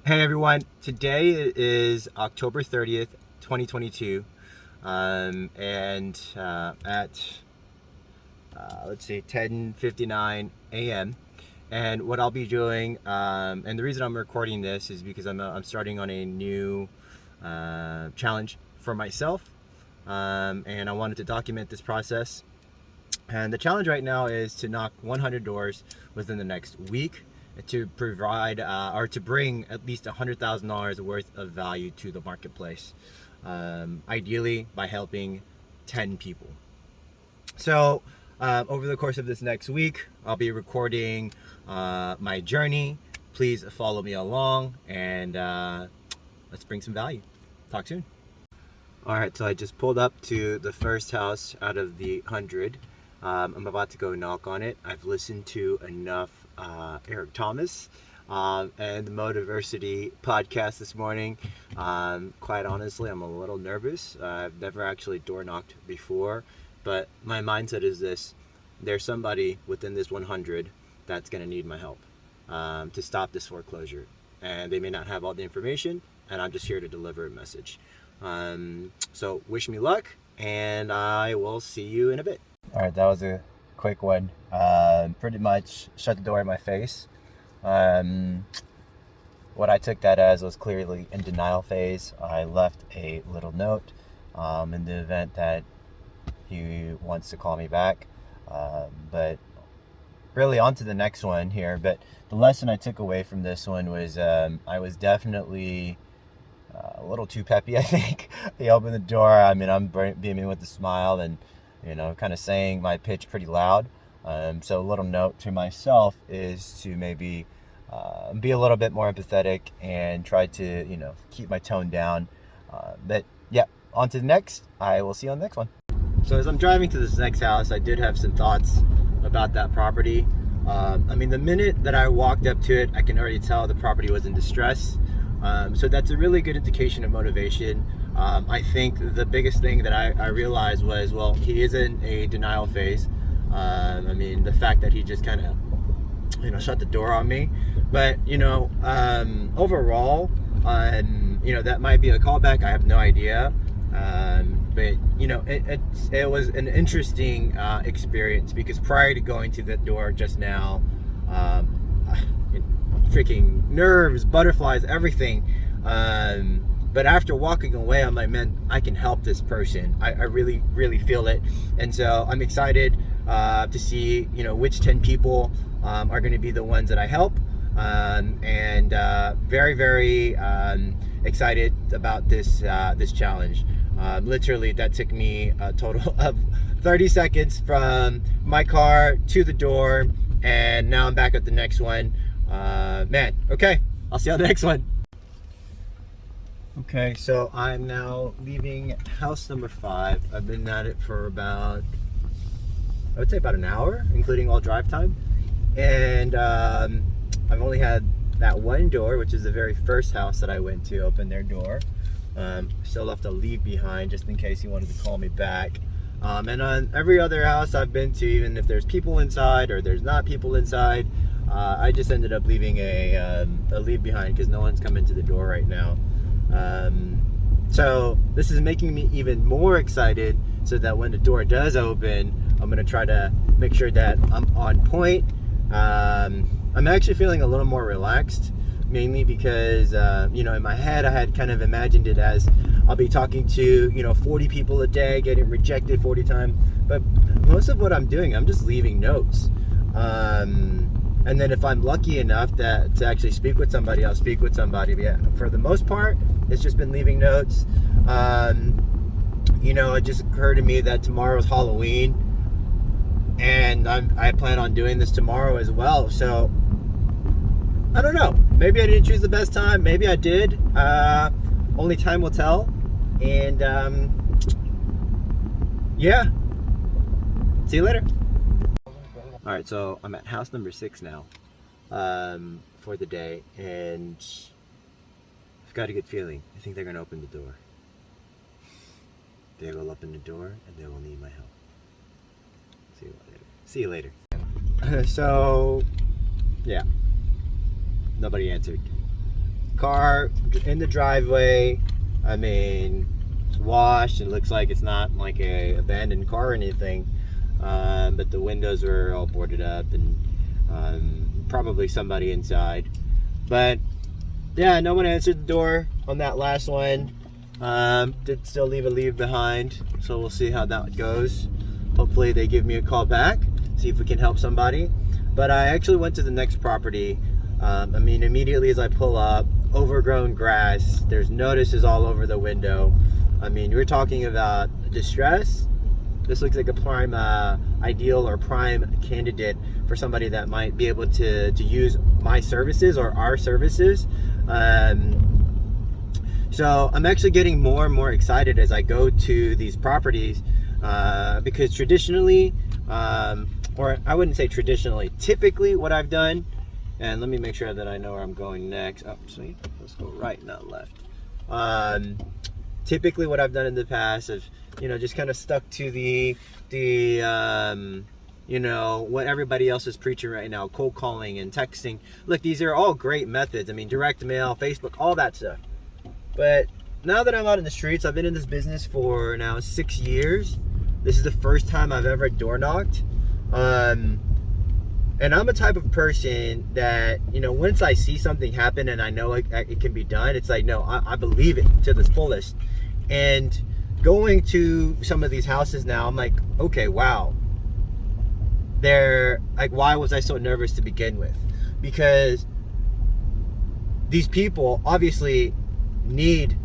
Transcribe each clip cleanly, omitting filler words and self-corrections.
Hey everyone, today is October 30th, 2022, and at let's see, 10:59 a.m. And what I'll be doing, and the reason I'm recording this is because I'm starting on a new challenge for myself, and I wanted to document this process. And the challenge right now is to knock 100 doors within the next week to provide or to bring at least $100,000 worth of value to the marketplace, ideally by helping 10 people. So over the course of this next week, I'll be recording my journey. Please follow me along, and let's bring some value. Talk soon. All right, so I just pulled up to the first house out of the 100. I'm about to go knock on it. I've listened to enough Eric Thomas and the Motiversity podcast this morning. Quite honestly, I'm a little nervous. I've never actually door knocked before, but my mindset is this: there's somebody within this 100 that's going to need my help to stop this foreclosure, and they may not have all the information, and I'm just here to deliver a message. So wish me luck, and I will see you in a bit. All right, that was a quick one. Pretty much shut the door in my face. What I took that as was clearly in denial phase. I left a little note in the event that he wants to call me back. But really on to the next one here. But the lesson I took away from this one was I was definitely a little too peppy, I think. He opened the door. I mean, I'm beaming with a smile and, kind of saying my pitch pretty loud. So a little note to myself is to maybe be a little bit more empathetic and try to, keep my tone down. But yeah, on to the next. I will see you on the next one. So as I'm driving to this next house, I did have some thoughts about that property. The minute that I walked up to it, I can already tell the property was in distress. So that's a really good indication of motivation. I think the biggest thing that I realized was, well, he is in a denial phase. The fact that he just kind of, shut the door on me. But, overall, that might be a callback. I have no idea. But, it was an interesting experience because prior to going to the door just now, freaking nerves, butterflies, everything. But after walking away, I'm like, man, I can help this person. I really, really feel it. And so I'm excited to see, which 10 people are going to be the ones that I help. And very, very excited about this challenge. Literally, that took me a total of 30 seconds from my car to the door. And now I'm back at the next one. Okay, I'll see you on the next one. Okay, so I'm now leaving house number 5. I've been at it for about an hour, including all drive time. And I've only had that one door, which is the very first house that I went to, open their door. Still left a leave behind just in case he wanted to call me back. And on every other house I've been to, even if there's people inside or there's not people inside, I just ended up leaving a leave behind because no one's coming to the door right now. So this is making me even more excited so that when the door does open, I'm going to try to make sure that I'm on point. I'm actually feeling a little more relaxed, mainly because, in my head, I had kind of imagined it as I'll be talking to, 40 people a day, getting rejected 40 times. But most of what I'm doing, I'm just leaving notes. And then if I'm lucky enough to actually speak with somebody, I'll speak with somebody. But yeah, for the most part, it's just been leaving notes. It just occurred to me that tomorrow's Halloween, and I plan on doing this tomorrow as well. So I don't know. Maybe I didn't choose the best time. Maybe I did. Only time will tell. And yeah. See you later. All right, so I'm at house number 6 now for the day, and I've got a good feeling. I think they're going to open the door. They will open the door, and they will need my help. See you later. So, yeah, nobody answered. car in the driveway. I mean, it's washed. It looks like it's not like a abandoned car or anything. But the windows were all boarded up and probably somebody inside. But yeah, no one answered the door on that last one. Did still leave a leave behind, so we'll see how that goes. Hopefully they give me a call back, see if we can help somebody. But I actually went to the next property. I mean, immediately as I pull up, overgrown grass, there's notices all over the window. I mean, we're talking about distress. This looks like a prime ideal or prime candidate for somebody that might be able to use my services or our services. So I'm actually getting more and more excited as I go to these properties because traditionally, or I wouldn't say traditionally, typically what I've done, and let me make sure that I know where I'm going next. Oh, sweet. Let's go right, not left. Typically what I've done in the past is, you know, just kind of stuck to the you know, what everybody else is preaching right now, cold calling and texting. Look, these are all great methods. I mean, direct mail, Facebook, all that stuff. But now that I'm out in the streets, I've been in this business for now 6 years. This is the first time I've ever door knocked. And I'm a type of person that, you know, once I see something happen and I know it can be done, it's like, no, I believe it to the fullest. And going to some of these houses now, I'm like, okay, wow. They're like, why was I so nervous to begin with? Because these people obviously need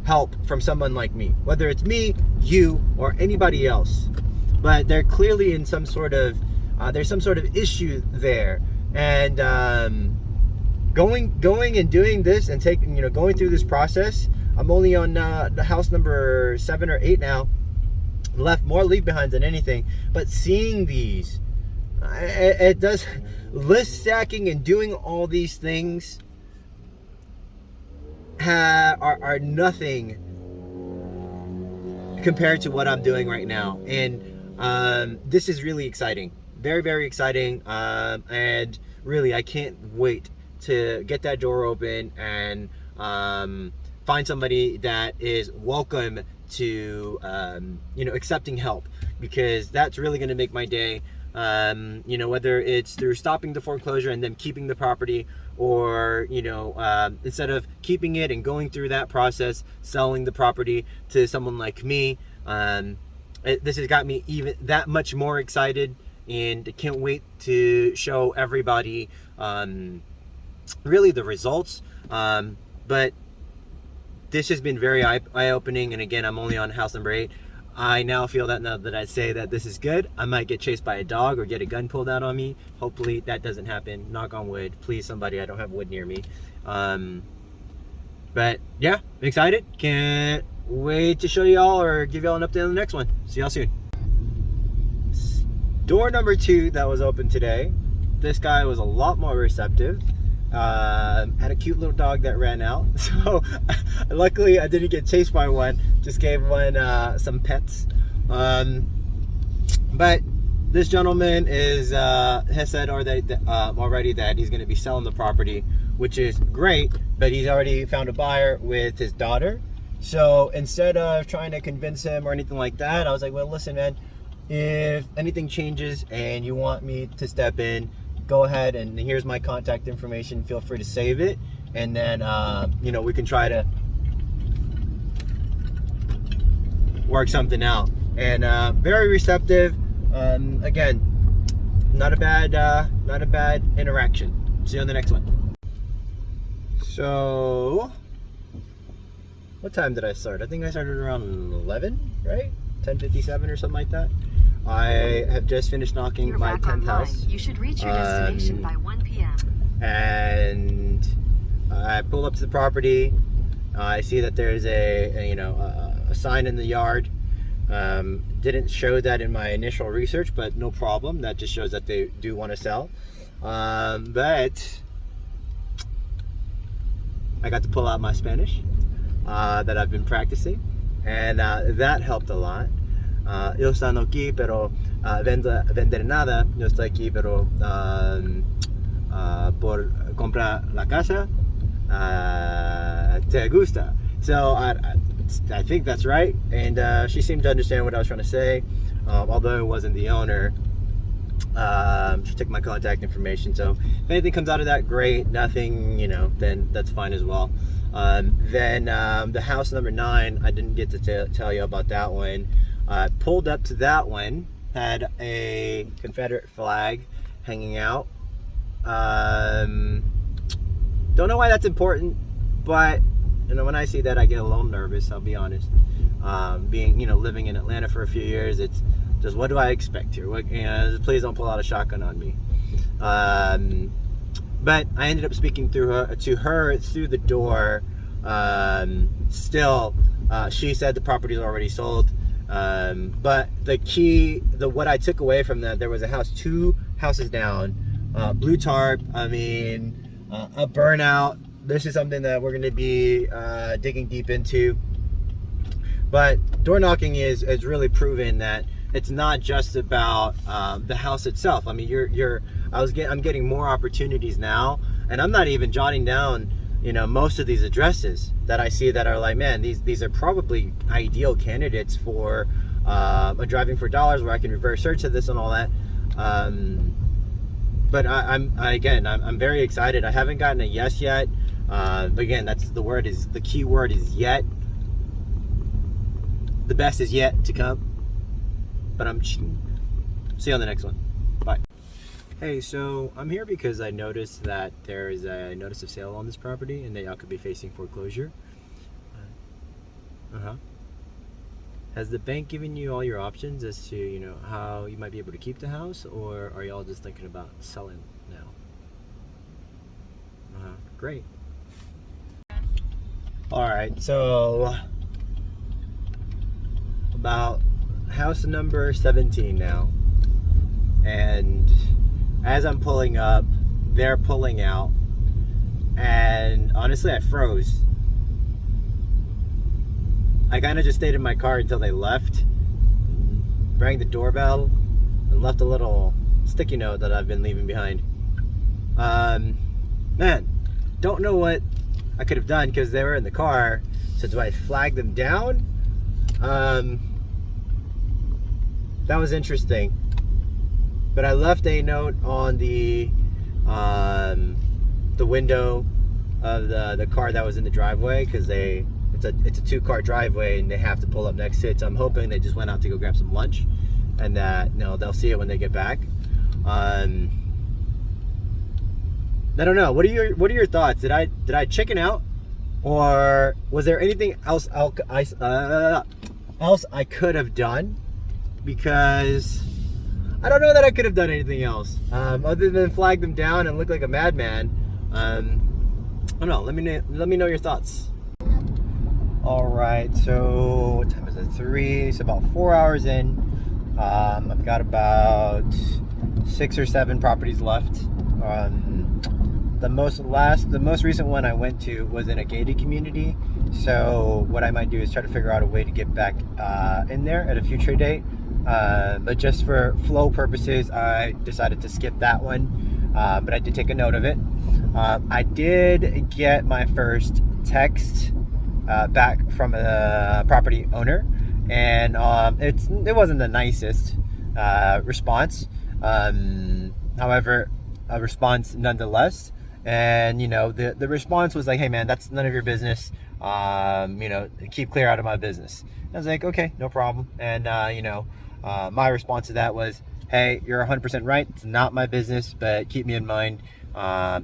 help from someone like me, whether it's me, you, or anybody else. But they're clearly in some sort of there's some sort of issue there, and going and doing this and taking, you know, going through this process. I'm only on the house number 7 or 8 now. Left more leave behind than anything, but seeing these, it does list stacking and doing all these things are nothing compared to what I'm doing right now, and this is really exciting. Very, very exciting, and really I can't wait to get that door open and find somebody that is welcome to you know, accepting help, because that's really going to make my day. You know, whether it's through stopping the foreclosure and then keeping the property, or, you know, instead of keeping it and going through that process, selling the property to someone like me. This has got me even that much more excited, and I can't wait to show everybody really the results. But this has been very eye-opening, and again, I'm only on house number 8. I now feel that now that I say that this is good, I might get chased by a dog or get a gun pulled out on me. Hopefully that doesn't happen. Knock on wood. Please, somebody, I don't have wood near me. But yeah, I'm excited. Can't wait to show y'all or give y'all an update on the next one. See y'all soon. Door number 2 that was open today. This guy was a lot more receptive. Had a cute little dog that ran out, so luckily I didn't get chased by one. Just gave one some pets. But this gentleman has said already that he's going to be selling the property, which is great. But he's already found a buyer with his daughter. So instead of trying to convince him or anything like that, I was like, well, listen, man, if anything changes and you want me to step in, go ahead, and here's my contact information. Feel free to save it, and then you know, we can try to work something out. And very receptive. Again, not a bad interaction. See you on the next one. So, what time did I start? I think I started around 11, right? 10:57 or something like that. I have just finished knocking my 10th house. You should reach your destination by 1 p.m. And I pull up to the property. I see that there's a sign in the yard. Didn't show that in my initial research, but no problem. That just shows that they do want to sell. But I got to pull out my Spanish that I've been practicing, and that helped a lot. Yo estando aquí, pero vender nada. Yo estoy aquí, pero por comprar la casa. te gusta. So I think that's right, and she seemed to understand what I was trying to say, although it wasn't the owner. She took my contact information, so if anything comes out of that, great. Nothing, then that's fine as well. Then the house number 9, I didn't get to tell you about that one. Pulled up to that one, had a Confederate flag hanging out. Don't know why that's important, but when I see that, I get a little nervous, I'll be honest. Being living in Atlanta for a few years, it's just, what do I expect here? Please don't pull out a shotgun on me. But I ended up speaking to her through the door. Still, she said the property is already sold. But what I took away from that, there was a house 2 houses down, blue tarp. A burnout. This is something that we're going to be digging deep into. But door knocking is really proven that it's not just about the house itself. I'm getting more opportunities now, and I'm not even jotting down most of these addresses that I see that are like, man, these are probably ideal candidates for a driving for dollars, where I can reverse search to this and all that. But I'm very excited. I haven't gotten a yes yet. But again, the key word is yet. The best is yet to come. But see you on the next one. Bye. Hey, so I'm here because I noticed that there is a notice of sale on this property, and that y'all could be facing foreclosure. Has the bank given you all your options as to how you might be able to keep the house, or are y'all just thinking about selling now? Great. All right, so about house number 17 now, and as I'm pulling up, they're pulling out, and honestly I froze. I kind of just stayed in my car until they left, rang the doorbell, and left a little sticky note that I've been leaving behind. Man, don't know what I could have done because they were in the car. So do I flag them down? That was interesting. But I left a note on the window of the car that was in the driveway, because it's a 2-car driveway and they have to pull up next to it. So I'm hoping they just went out to go grab some lunch, and that they'll see it when they get back. I don't know. What are your thoughts? Did I chicken out, or was there anything else I could have done? Because I don't know that I could have done anything else other than flag them down and look like a madman. I don't know. Let me know your thoughts. All right. So what time is it? 3. It's about 4 hours in. I've got about 6 or 7 properties left. The most recent one I went to was in a gated community. So what I might do is try to figure out a way to get back in there at a future date. But just for flow purposes, I decided to skip that one. But I did take a note of it. I did get my first text back from a property owner, and it wasn't the nicest response. However, a response nonetheless. And the response was like, hey man, that's none of your business. Keep clear out of my business. I was like, okay, no problem. And my response to that was, hey, you're 100% right. It's not my business, but keep me in mind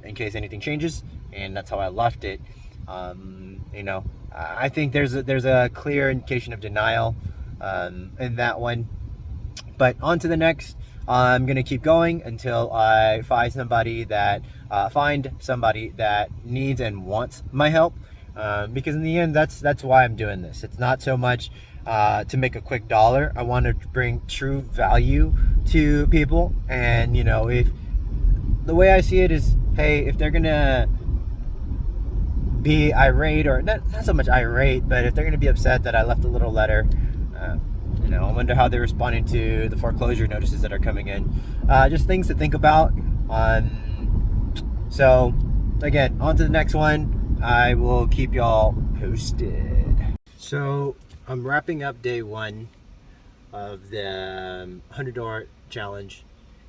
in case anything changes. And that's how I left it. I think there's a clear indication of denial in that one. But on to the next. I'm gonna keep going until I find somebody that needs and wants my help. Because in the end, that's why I'm doing this. It's not so much to make a quick dollar. I want to bring true value to people. And if the way I see it is, hey, if they're gonna be irate, or not so much irate, but if they're gonna be upset that I left a little letter, I wonder how they're responding to the foreclosure notices that are coming in. Just things to think about. So again, on to the next one. I will keep y'all posted. So I'm wrapping up day one of the $100 challenge,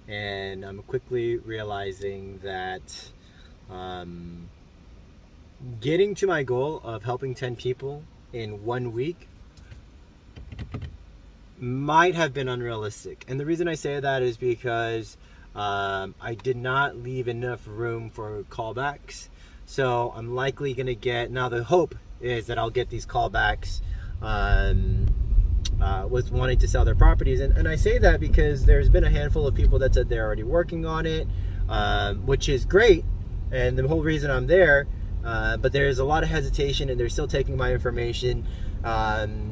and I'm quickly realizing that getting to my goal of helping 10 people in 1 week might have been unrealistic. And the reason I say that is because I did not leave enough room for callbacks. So I'm likely going to get, now the hope is that I'll get these callbacks with wanting to sell their properties. And I say that because there's been a handful of people that said they're already working on it, which is great. And the whole reason I'm there, but there's a lot of hesitation and they're still taking my information.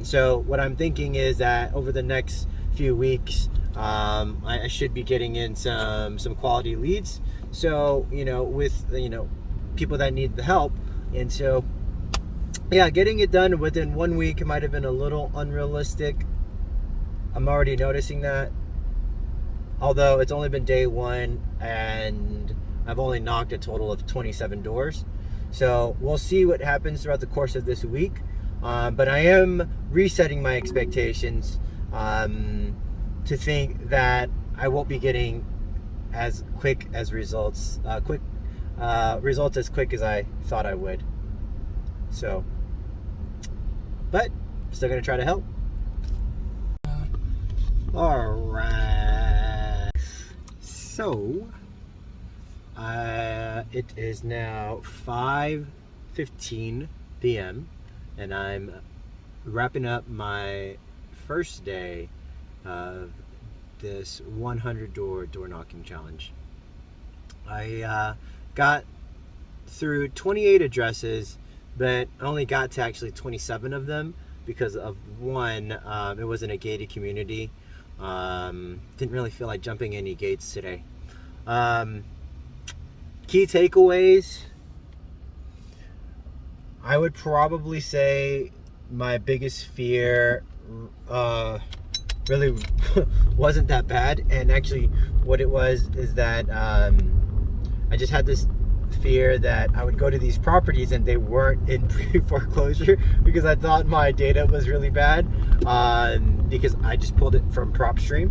So what I'm thinking is that over the next few weeks, I should be getting in some quality leads. So, with, people that need the help. And so, yeah, getting it done within 1 week might have been a little unrealistic. I'm already noticing that. Although it's only been day one and I've only knocked a total of 27 doors. So we'll see what happens throughout the course of this week. But I am resetting my expectations to think that I won't be getting as quick as results, results as quick as I thought I would. So, but still gonna try to help. All right. So, it is now 5:15 p.m. and I'm wrapping up my first day of this 100 door knocking challenge. I got through 28 addresses, but only got to actually 27 of them because of one, it wasn't a gated community. Didn't really feel like jumping any gates today. Key takeaways, I would probably say my biggest fear really wasn't that bad. And actually what it was is that I just had this fear that I would go to these properties and they weren't in pre-foreclosure because I thought my data was really bad, because I just pulled it from PropStream.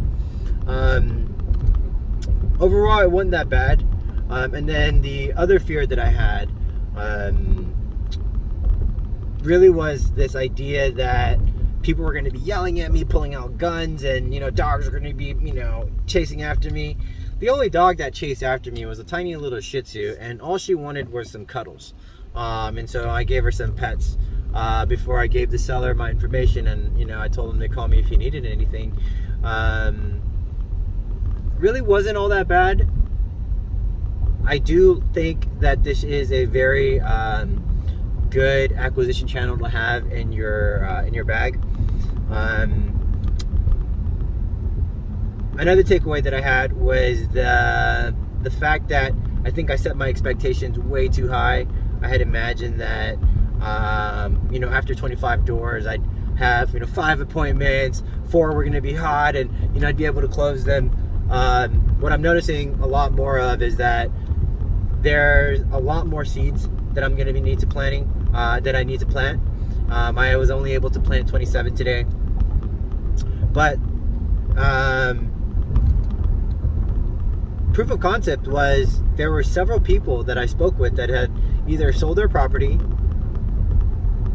Overall, it wasn't that bad. And then the other fear that I had really was this idea that people were going to be yelling at me, pulling out guns, and dogs are going to be chasing after me. The only dog that chased after me was a tiny little Shih Tzu, and all she wanted was some cuddles. And so I gave her some pets before I gave the seller my information, and I told him to call me if he needed anything. Really wasn't all that bad. I do think that this is a very good acquisition channel to have in your bag. Another takeaway that I had was the fact that I think I set my expectations way too high. I had imagined that after 25 doors I'd have 5 appointments, 4 were going to be hot, and I'd be able to close them. What I'm noticing a lot more of is that there's a lot more seeds that I'm going to need to that I need to plant. I was only able to plant 27 today, but proof of concept was there were several people that I spoke with that had either sold their property,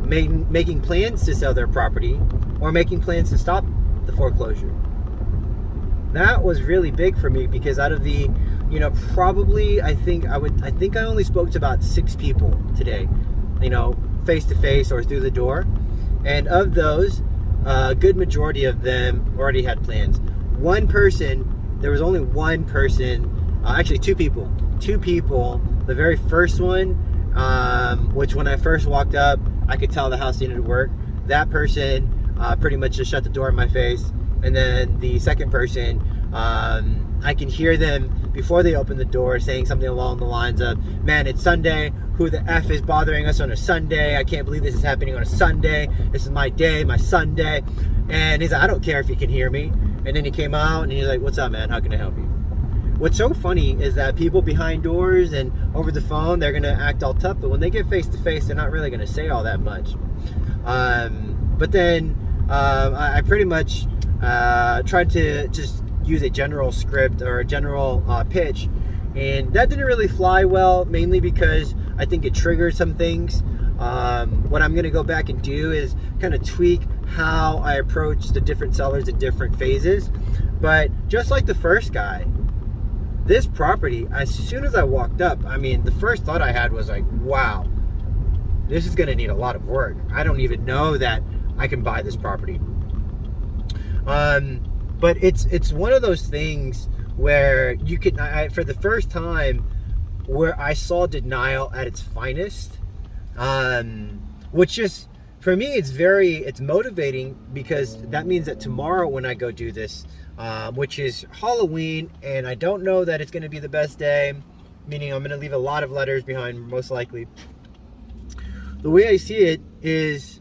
making plans to sell their property, or making plans to stop the foreclosure. That was really big for me because out of the probably I think I only spoke to about 6 people today, face to face or through the door, and of those, a good majority of them already had plans. There was only one person, actually 2 people. The very first one, which when I first walked up, I could tell the house needed work. That person pretty much just shut the door in my face. And then the second person, I can hear them before they open the door saying something along the lines of, "Man, it's Sunday. Who the F is bothering us on a Sunday? I can't believe this is happening on a Sunday. This is my day, my Sunday." And he's like, "I don't care if you can hear me." And then he came out and he's like, "What's up, man? How can I help you?" what's so funny is that people behind doors and over the phone, they're gonna act all tough, but when they get face to face, they're not really gonna say all that much. But then I pretty much tried to just use a general script or a general pitch, and that didn't really fly well, mainly because I think it triggered some things. What I'm going to go back and do is kind of tweak how I approach the different sellers in different phases. But just like the first guy, this property, as soon as I walked up, I mean, the first thought I had was like, wow, this is going to need a lot of work. I don't even know that I can buy this property. But it's one of those things where you can, for the first time, where I saw denial at its finest, which is, for me, it's motivating, because that means that tomorrow when I go do this, which is Halloween, and I don't know that it's going to be the best day, meaning I'm going to leave a lot of letters behind, most likely. The way I see it is,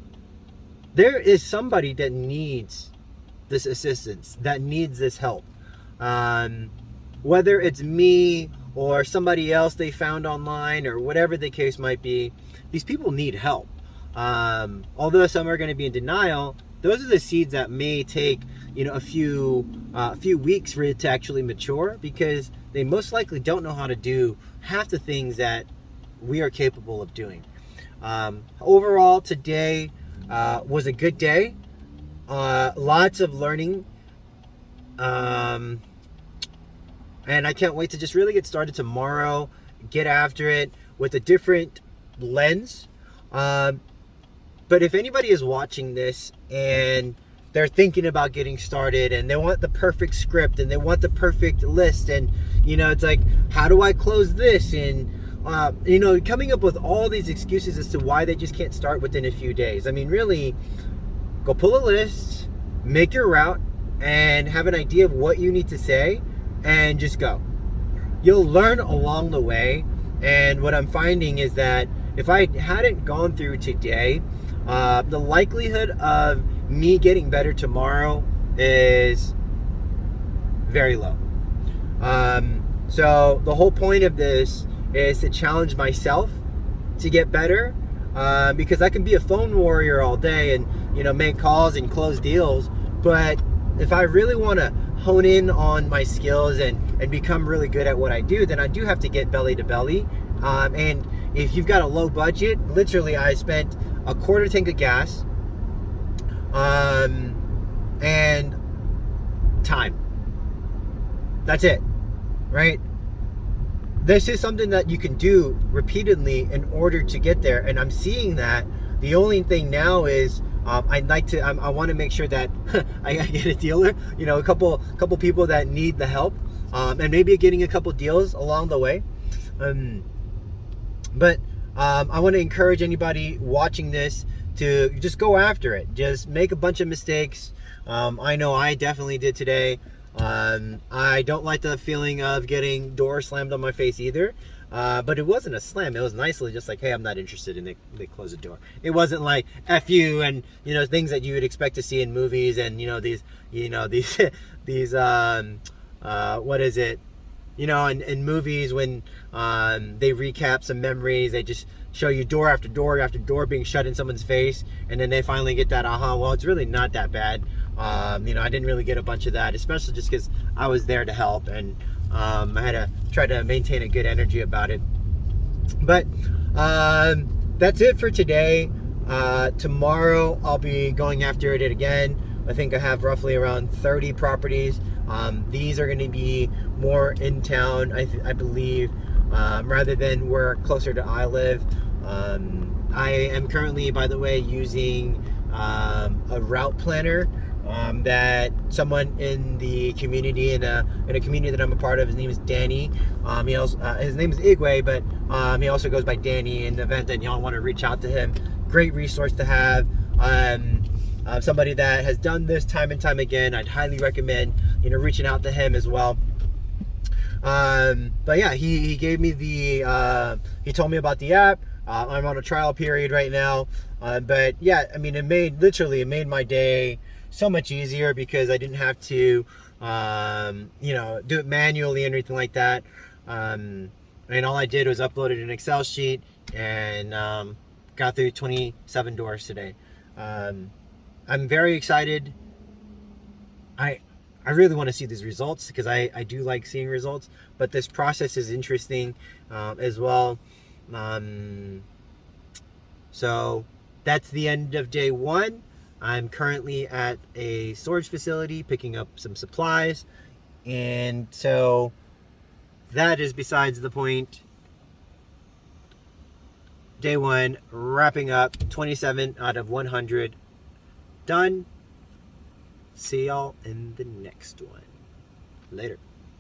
there is somebody that needs this assistance, that needs this help. Whether it's me or somebody else they found online, or whatever the case might be, these people need help. Although some are going to be in denial, those are the seeds that may take, a few weeks for it to actually mature, because they most likely don't know how to do half the things that we are capable of doing. Overall, today was a good day. Lots of learning. And I can't wait to just really get started tomorrow, get after it with a different lens. But if anybody is watching this and they're thinking about getting started and they want the perfect script and they want the perfect list, and it's like, how do I close this? And coming up with all these excuses as to why they just can't start within a few days. I mean, really, go pull a list, make your route, and have an idea of what you need to say, and just go. You'll learn along the way. And what I'm finding is that if I hadn't gone through today, the likelihood of me getting better tomorrow is very low. So the whole point of this is to challenge myself to get better, because I can be a phone warrior all day and make calls and close deals, but if I really want to hone in on my skills and become really good at what I do, then I do have to get belly to belly. And if you've got a low budget, literally I spent a quarter tank of gas and time. That's it, right? This is something that you can do repeatedly in order to get there, and I'm seeing that. The only thing now is I want to make sure that I get a dealer, a couple people that need the help, and maybe getting a couple deals along the way. But I want to encourage anybody watching this to just go after it. Just make a bunch of mistakes. I know I definitely did today. I don't like the feeling of getting doors slammed on my face either. But it wasn't a slam. It was nicely just like, hey, I'm not interested, and they close the door. It wasn't like F you and things that you would expect to see in movies, and these what is it? In movies when they recap some memories, they just show you door after door after door being shut in someone's face, and then they finally get that aha, well, it's really not that bad. I didn't really get a bunch of that, especially just because I was there to help, and I had to try to maintain a good energy about it. But that's it for today. Tomorrow I'll be going after it again. I think I have roughly around 30 properties. These are going to be more in town, I believe, rather than where closer to I live. I am currently, by the way, using a route planner that someone in the community, in a community that I'm a part of. His name is Danny. He also, his name is Igwe, but he also goes by Danny. In the event that y'all want to reach out to him, great resource to have. Somebody that has done this time and time again. I'd highly recommend reaching out to him as well. But yeah, he gave me he told me about the app. I'm on a trial period right now, but yeah, I mean, it made my day so much easier, because I didn't have to do it manually and everything like that. And all I did was uploaded an Excel sheet and got through 27 doors today. I'm very excited. I really want to see these results because I do like seeing results, but this process is interesting as well. So that's the end of day 1. I'm currently at a storage facility picking up some supplies, and so that is besides the point. Day 1 wrapping up, 27 out of 100 done. See y'all in the next one. Later.